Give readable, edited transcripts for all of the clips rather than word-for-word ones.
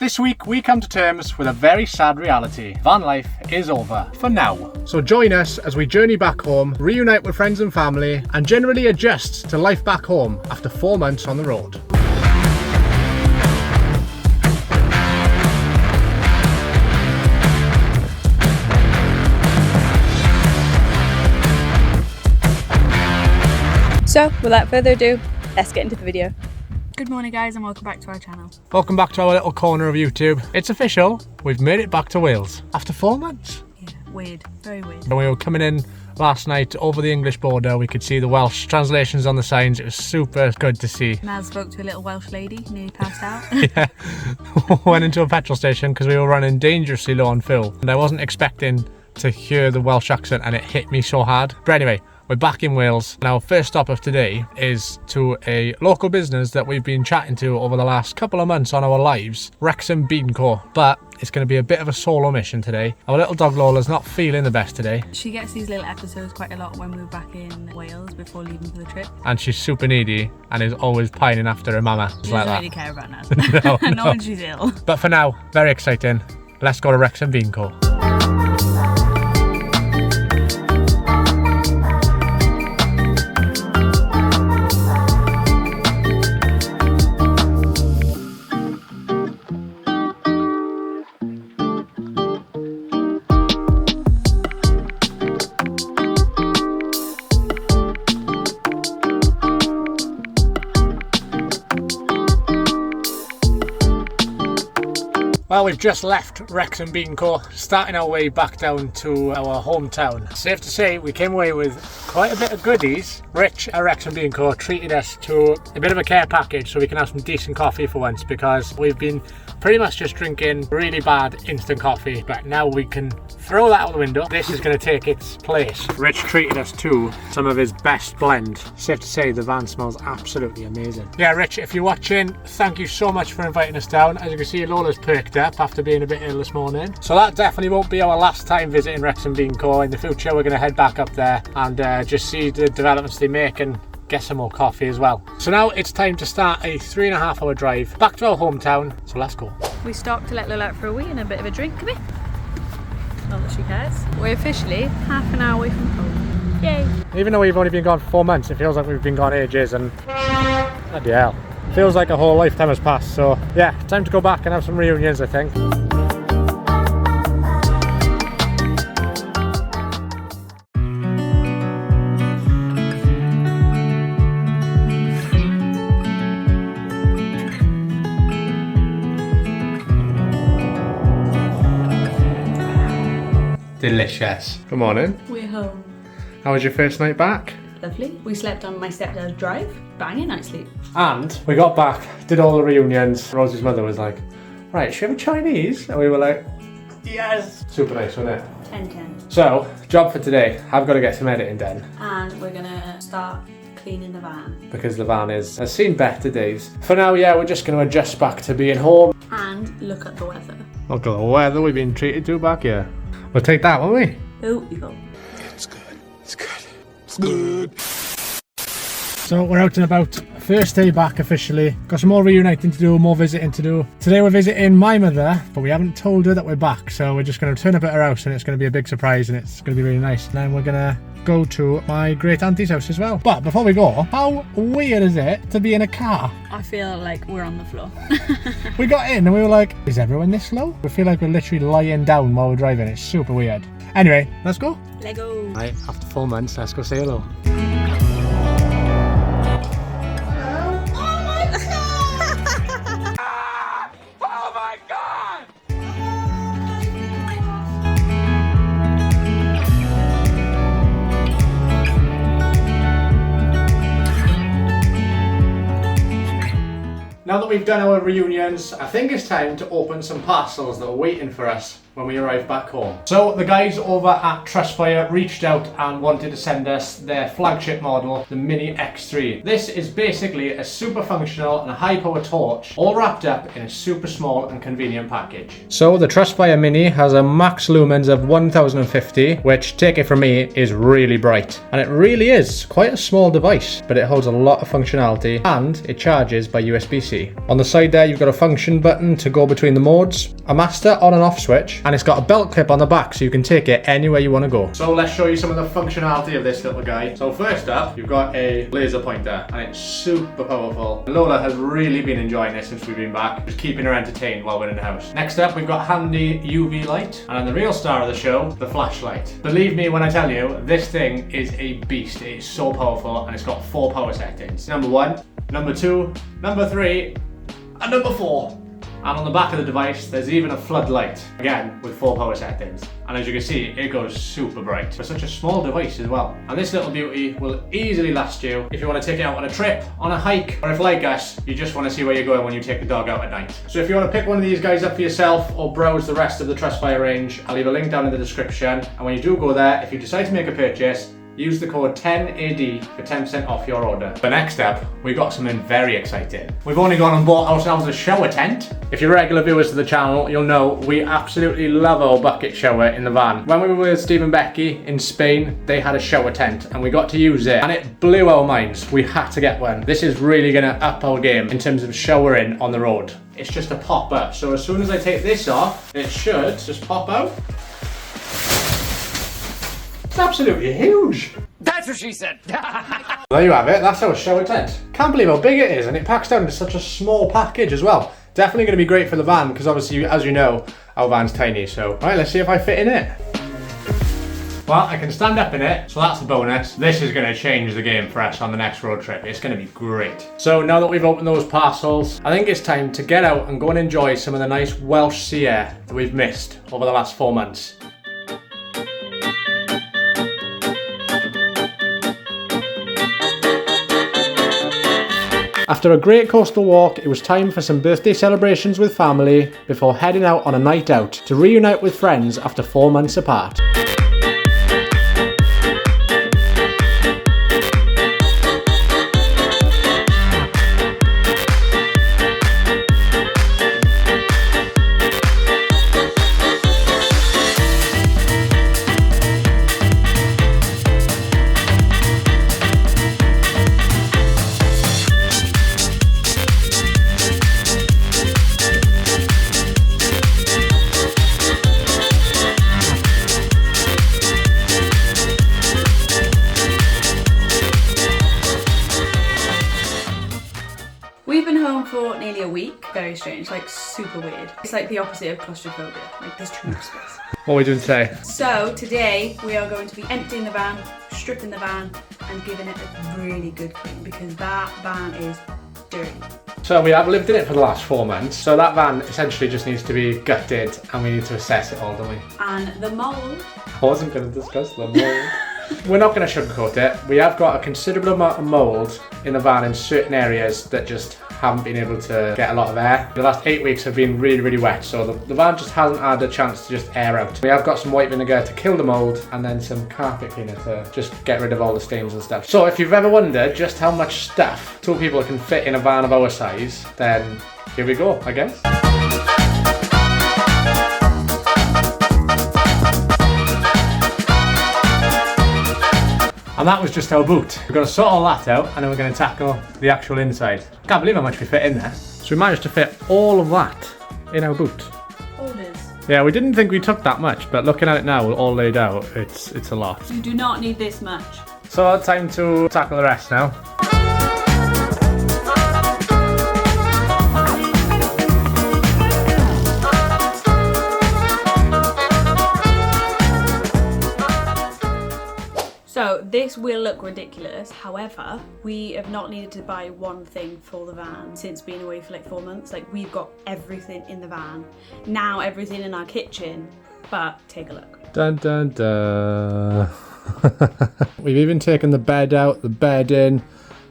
This week we come to terms with a very sad reality. Van life is over for now. So join us as we journey back home, reunite with friends and family, and generally adjust to life back home after 4 months on the road. So, without further ado, let's get into the video. Good morning guys and welcome back to our channel. Welcome back to our little corner of YouTube. It's official, we've made it back to Wales after 4 months. Yeah, weird, very weird. When we were coming in last night over the English border, we could see the Welsh translations on the signs. It was super good to see. Maz spoke to a little Welsh lady, nearly passed out. Yeah, went into a petrol station because we were running dangerously low on fuel and I wasn't expecting to hear the Welsh accent and it hit me so hard. But anyway, we're back in Wales. Now, first stop of today is to a local business that we've been chatting to over the last couple of months on our lives, Wrexham Bean Co. But it's going to be a bit of a solo mission today. Our little dog Lola's not feeling the best today. She gets these little episodes quite a lot when we were back in Wales before leaving for the trip. And she's super needy and is always pining after her mama. She like doesn't that. really care about us. No, Not no. when she's ill. But for now, very exciting. Let's go to Wrexham Bean Co. Well, we've just left Wrexham Bean Co, starting our way back down to our hometown. Safe to say, we came away with quite a bit of goodies. Rich at Wrexham Bean Co treated us to a bit of a care package so we can have some decent coffee for once, because we've been pretty much just drinking really bad instant coffee. But now we can throw that out the window. This is going to take its place. Rich treated us to some of his best blend. Safe to say, the van smells absolutely amazing. Yeah, Rich, if you're watching, thank you so much for inviting us down. As you can see, Lola's perked up after being a bit ill this morning. So that definitely won't be our last time visiting Wrexham Bean Co. In the future, we're going to head back up there and just see the developments they make and get some more coffee as well. So now it's time to start a 3.5 hour drive back to our hometown. So let's go. We stopped to let Lola out for a wee and a bit of a drink. Come here. Not that she cares. We're officially half an hour away from home. Yay. Even though we've only been gone for 4 months, it feels like we've been gone ages, and bloody hell, feels like a whole lifetime has passed. So yeah, time to go back and have some reunions, I think. Delicious. Good morning. We're home. How was your first night back? Lovely. We slept on my stepdad's drive. Banging night sleep. And we got back, did all the reunions. Rosie's mother was like, right, should we have a Chinese? And we were like, yes. Super nice, wasn't it? 10-10. So, job for today. I've got to get some editing done. And we're gonna start cleaning the van. Because the van has seen better days. For now, yeah, we're just going to adjust back to being home. And look at the weather. Look at the weather we've been treated to back here. We'll take that, won't we? Oh, you go. It's good. It's good. It's good. So we're out and about. First day back officially. Got some more reuniting to do, more visiting to do. Today we're visiting my mother, but we haven't told her that we're back. So we're just going to turn up at her house and it's going to be a big surprise and it's going to be really nice. And then we're going to go to my great auntie's house as well. But before we go, how weird is it to be in a car? I feel like we're on the floor. We got in and we were like, is everyone this slow? We feel like we're literally lying down while we're driving. It's super weird. Anyway, let's go. Lego. Right, after 4 months, let's go say hello. Now that we've done our reunions, I think it's time to open some parcels that are waiting for us. when we arrived back home. So the guys over at Trustfire reached out and wanted to send us their flagship model, the Mini X3. This is basically a super functional and high power torch, all wrapped up in a super small and convenient package. So the Trustfire Mini has a max lumens of 1050, which, take it from me, is really bright. And it really is quite a small device, but it holds a lot of functionality and it charges by USB-C. On the side there, you've got a function button to go between the modes, a master on and off switch, and it's got a belt clip on the back so you can take it anywhere you want to go. So let's show you some of the functionality of this little guy. So first up, you've got a laser pointer and it's super powerful. Lola has really been enjoying this since we've been back, just keeping her entertained while we're in the house. Next up, we've got handy UV light, and then the real star of the show, the flashlight. Believe me when I tell you, this thing is a beast. It is so powerful and it's got 4 power settings. Number 1, number 2, number 3, and number 4. And on the back of the device, there's even a floodlight, again with 4 power settings. And as you can see, it goes super bright for such a small device as well. And this little beauty will easily last you if you want to take it out on a trip, on a hike, or if like us, you just want to see where you're going when you take the dog out at night. So if you want to pick one of these guys up for yourself or browse the rest of the Trustfire range, I'll leave a link down in the description. And when you do go there, if you decide to make a purchase, use the code 10AD for 10% off your order. But next up, we got something very exciting. We've only gone and bought ourselves a shower tent. If you're regular viewers to the channel, you'll know we absolutely love our bucket shower in the van. When we were with Steve and Becky in Spain, they had a shower tent and we got to use it and it blew our minds. We had to get one. This is really gonna up our game in terms of showering on the road. It's just a pop up. So as soon as I take this off, it should just pop out. It's absolutely huge. That's what she said. There you have it, that's our shower tent. Can't believe how big it is, and it packs down into such a small package as well. Definitely going to be great for the van, because obviously, as you know, our van's tiny. So, right, let's see if I fit in it. Well, I can stand up in it, so that's a bonus. This is going to change the game for us on the next road trip. It's going to be great. So now that we've opened those parcels, I think it's time to get out and go and enjoy some of the nice Welsh sea air that we've missed over the last 4 months. After a great coastal walk, it was time for some birthday celebrations with family before heading out on a night out to reunite with friends after 4 months apart. We've been home for nearly a week. Very strange, like super weird. It's like the opposite of claustrophobia. Like there's too much space. What are we doing today? So today we are going to be emptying the van, stripping the van, and giving it a really good clean because that van is dirty. So we have lived in it for the last 4 months, so that van essentially just needs to be gutted and we need to assess it all, don't we? And the mould. I wasn't going to discuss the mould. We're not going to sugarcoat it. We have got a considerable amount of mould in the van in certain areas that just haven't been able to get a lot of air. The last 8 weeks have been really, really wet, so the van just hasn't had a chance to just air out. We have got some white vinegar to kill the mould and then some carpet cleaner to just get rid of all the stains and stuff. So if you've ever wondered just how much stuff 2 people can fit in a van of our size, then here we go, I guess. And that was just our boot. We're going to sort all that out and then we're going to tackle the actual inside. Can't believe how much we fit in there. So we managed to fit all of that in our boot. Holders. Yeah, we didn't think we took that much, but looking at it now, all laid out, it's a lot. You do not need this much. So time to tackle the rest now. So this will look ridiculous, however, we have not needed to buy one thing for the van since being away for like 4 months. Like we've got everything in the van, now everything in our kitchen, but take a look. Dun dun dun. We've even taken the bed out, the bedding,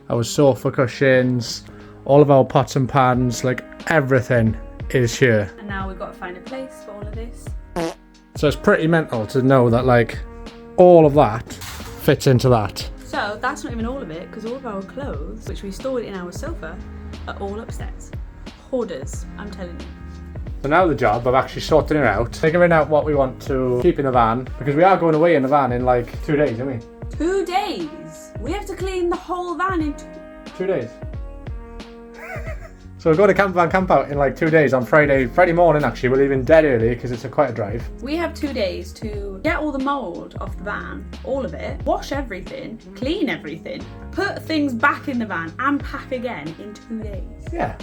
our sofa cushions, all of our pots and pans, like everything is here. And now we've got to find a place for all of this. So it's pretty mental to know that like all of that fits into that. So that's not even all of it, because all of our clothes, which we stored in our sofa, are all upstairs. Hoarders, I'm telling you. So now the job of actually sorting it out, figuring out what we want to keep in the van, because we are going away in the van in like 2 days, aren't we? 2 days? We have to clean the whole van in 2 days. So we're going to camp out in like 2 days on Friday morning actually. We're leaving dead early because it's quite a drive. We have 2 days to get all the mould off the van, all of it, wash everything, clean everything, put things back in the van and pack again in 2 days. Yeah.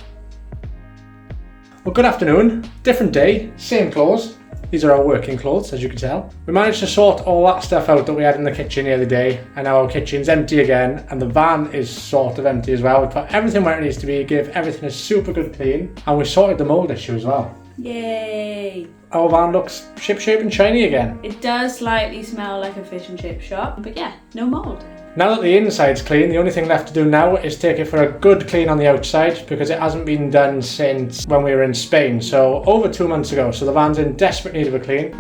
Well, good afternoon. Different day, same clothes. These are our working clothes, as you can tell. We managed to sort all that stuff out that we had in the kitchen the other day, and now our kitchen's empty again, and the van is sort of empty as well. We put everything where it needs to be, give everything a super good clean, and we sorted the mould issue as well. Yay! Our van looks ship-shape and shiny again. It does slightly smell like a fish and chip shop, but yeah, no mould. Now that the inside's clean, the only thing left to do now is take it for a good clean on the outside, because it hasn't been done since when we were in Spain, so over 2 months ago. So the van's in desperate need of a clean.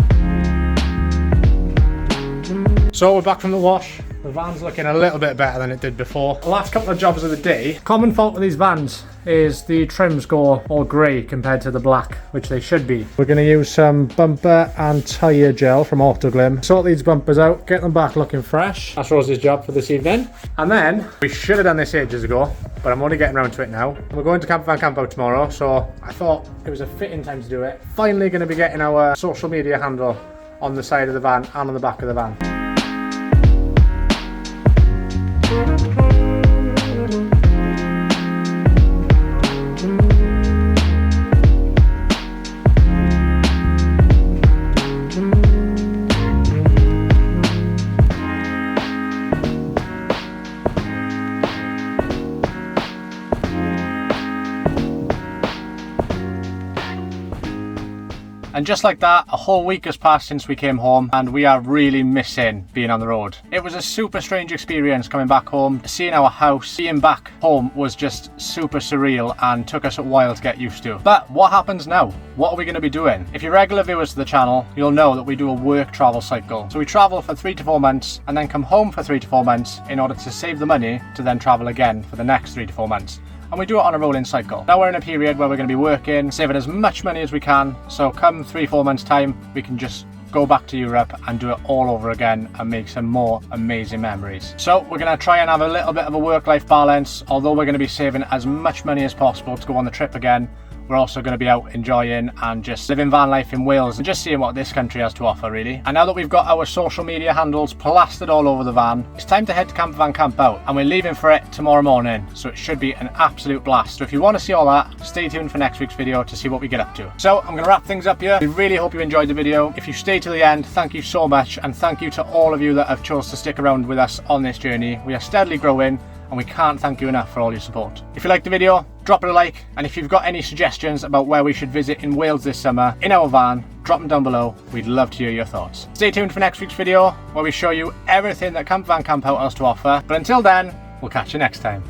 So we're back from the wash. The van's looking a little bit better than it did before. The last couple of jobs of the day. Common fault with these vans is the trims go all grey compared to the black, which they should be. We're going to use some bumper and tyre gel from Autoglym. Sort these bumpers out, get them back looking fresh. That's Rosie's job for this evening. And then, we should have done this ages ago, but I'm only getting around to it now. We're going to campervan camp out tomorrow, so I thought it was a fitting time to do it. Finally going to be getting our social media handle on the side of the van and on the back of the van. And just like that, a whole week has passed since we came home, and we are really missing being on the road. It was a super strange experience coming back home. Seeing our house, being back home was just super surreal and took us a while to get used to. But what happens now? What are we going to be doing? If you're regular viewers to the channel, you'll know that we do a work travel cycle. So we travel for 3 to 4 months and then come home for 3 to 4 months in order to save the money to then travel again for the next 3 to 4 months. And we do it on a rolling cycle. Now we're in a period where we're going to be working, saving as much money as we can, so come 3-4 months time, we can just go back to Europe and do it all over again and make some more amazing memories. So we're going to try and have a little bit of a work-life balance. Although we're going to be saving as much money as possible to go on the trip again, we're also going to be out enjoying and just living van life in Wales and just seeing what this country has to offer, really. And now that we've got our social media handles plastered all over the van, it's time to head to campervan camp out, and we're leaving for it tomorrow morning, so it should be an absolute blast. So if you want to see all that, stay tuned for next week's video to see what we get up to. So I'm going to wrap things up here. We really hope you enjoyed the video. If you stay till the end, thank you so much, and thank you to all of you that have chose to stick around with us on this journey. We are steadily growing, and we can't thank you enough for all your support. If you liked the video, drop it a like, and if you've got any suggestions about where we should visit in Wales this summer in our van, drop them down below. We'd love to hear your thoughts. Stay tuned for next week's video where we show you everything that Campervan Camp Out has to offer. But until then, we'll catch you next time.